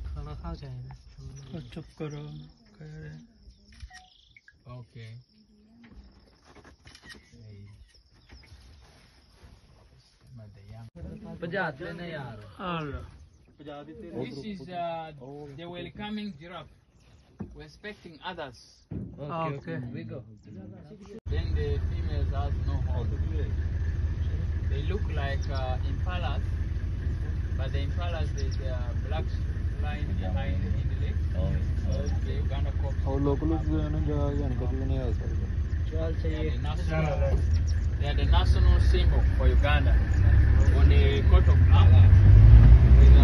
खाना खा जाएंगे चुप करो कह रहे okay Pajat lena yaar. Allah This is the welcoming giraffe. We're expecting others. okay We go. Then the females has no horn. They look like impalas, but the impalas there's a black line behind in the leg. The Uganda cops. और लोग They are the national symbol for Uganda. On the coat of arms, with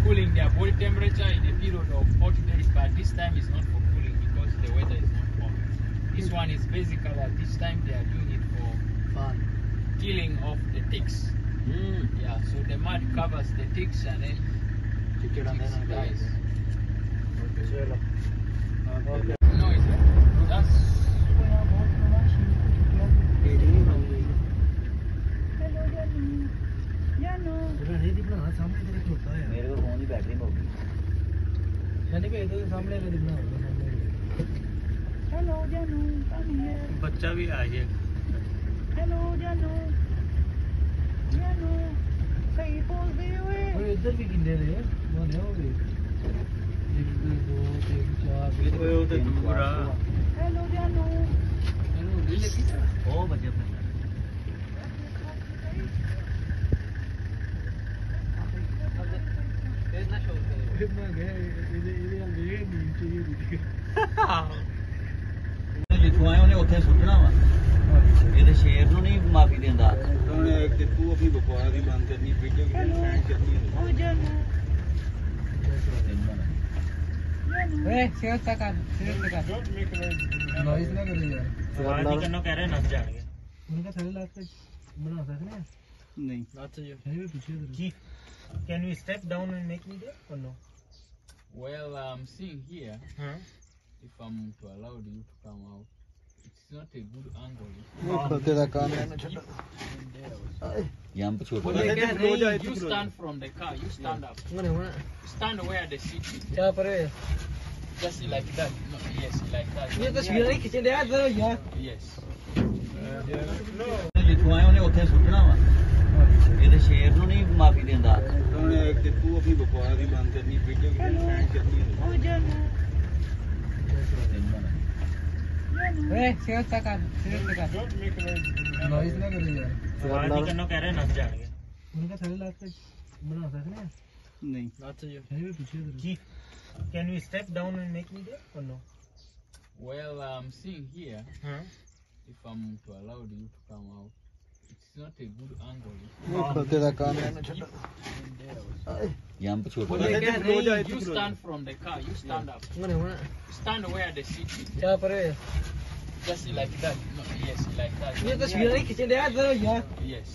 cooling their body temperature in a period of 40 days, but this time is not for cooling because the weather is not hot. This one is basically at this time they are doing it for fun killing off the ticks. Yeah, so the mud covers the ticks and then the ticks dies. No, that's मेरे को phone की battery में होगी hello जानू बच्चा भी आ गया hello जानू जानू सही बोल रहे हो इधर भी गिनने रहे मोने हो गए 1 2 3 4 ओए तो पूरा हेलो जानू ओ बच्चे ਜਿੱਥੋਂ ਆਏ ਉਹਨੇ ਉੱਥੇ ਸੁੱਟਣਾ ਵਾ ਇਹਦੇ ਸ਼ੇਰ ਨੂੰ ਨਹੀਂ ਮਾਫੀ ਦਿੰਦਾ ਉਹਨੇ ਕਿ ਤੂੰ ਆਪਣੀ ਬਕਵਾਸ ਦੀ ਬੰਦ ਕਰਨੀ ਵੀਡੀਓ ਕੀ ਸੈਂਡ ਕਰਨੀ ओ जानू ए शेयर तक आ नॉइस ना करो यार आवाज नहीं करना कह रहे नस जाएंगे उनका थैले लात पे बना सकते हैं नहीं लात चाहिए है भी पीछे जी can we step down and make video और नो well, I'm seeing here. If I'm to allow you to come out, it's not a good angle. यहाँ पे छोड़ You stand from the car. You stand up. Stand where the seat is. क्या पर है Just like that. No, yes, like that. ये तस्वीर नहीं खींचे दे यार यार Yes. जिੱਥੋਂ ਆਏ ਉਹਨੇ ਉੱਥੇ ਸੁੱਟਣਾ ਵਾ ਇਹਦੇ ਸ਼ੇਰ ਨੂੰ ਨਹੀਂ ਮਾਫੀ ਦਿੰਦਾ ਉਹਨੇ ਕਿ ਤੂੰ ਆਪਣੀ ਬਕਵਾਸ ਦੀ ਬੰਦ ਕਰਨੀ ਵੀਡੀਓ ਕੀ ਸੈਂਡ ਕਰਨੀ ओ जानू ए शेयर तक आ नॉइस ना करो यार आवाज नहीं करना कह रहे नस जाएंगे उनका थैले लात पे बना सकते हैं नहीं लात चाहिए है भी पीछे जी can we step down and make video और नो Well, I'm seeing here. If I'm to allow you to come out, it's not a good angle. यहाँ पे छोड़ You stand from the car. You stand up. Stand where the seat is. क्या पर है Just like that. No, yes, like that. ये तस्वीर नहीं खींचे दे यार Yes.